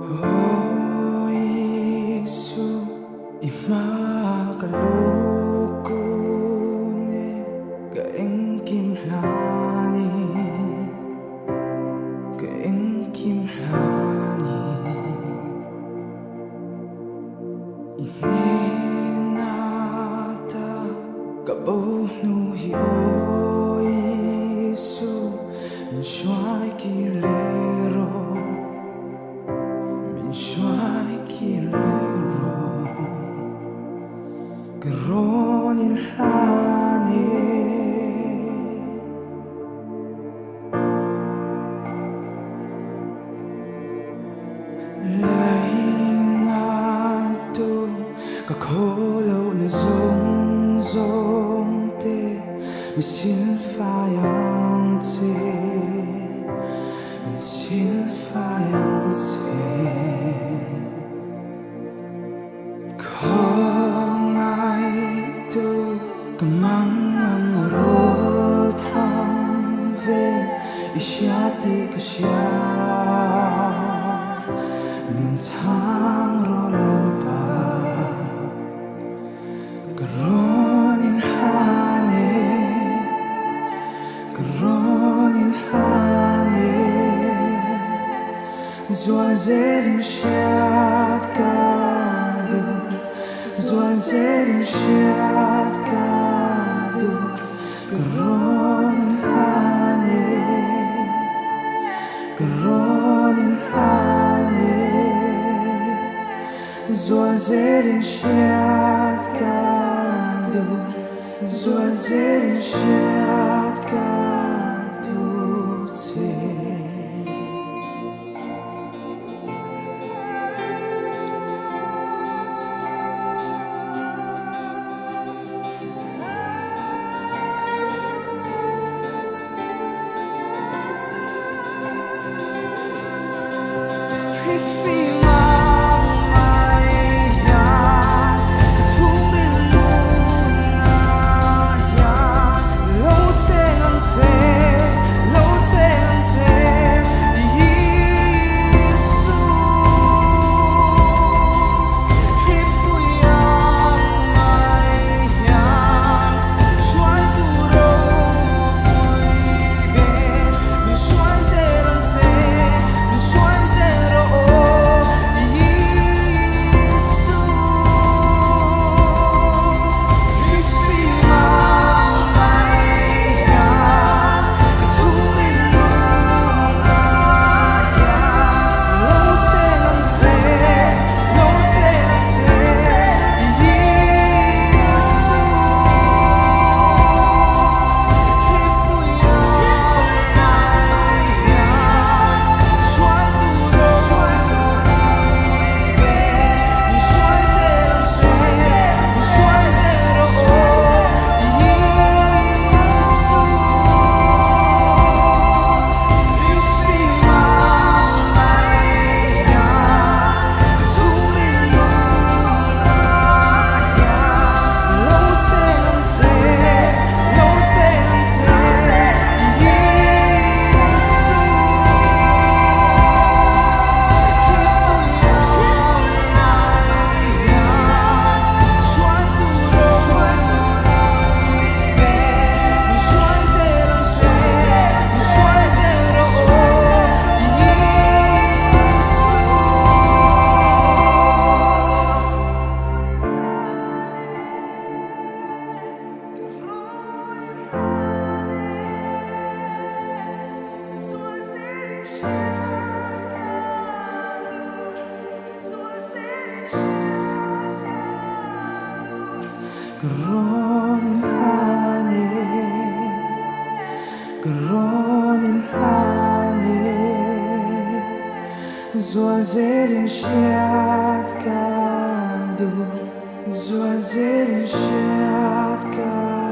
O Isu, imakalukune kaeng kimhlani, kaeng kimhlani. Ininata kabaw nuhi o Isu, minsyay kilero. Minsyay kilero karon ilhani lahinan to kakolaw na zong te misilfayang te misilfayang te Isyati kasya mintang rolalpa karon inhane Zwanzerin shat kado Zwanzerin shat kado karon Zwanzerin shat kado Zwanzerin shat kado Zwanzerin shat kado Zwanzerin shat kado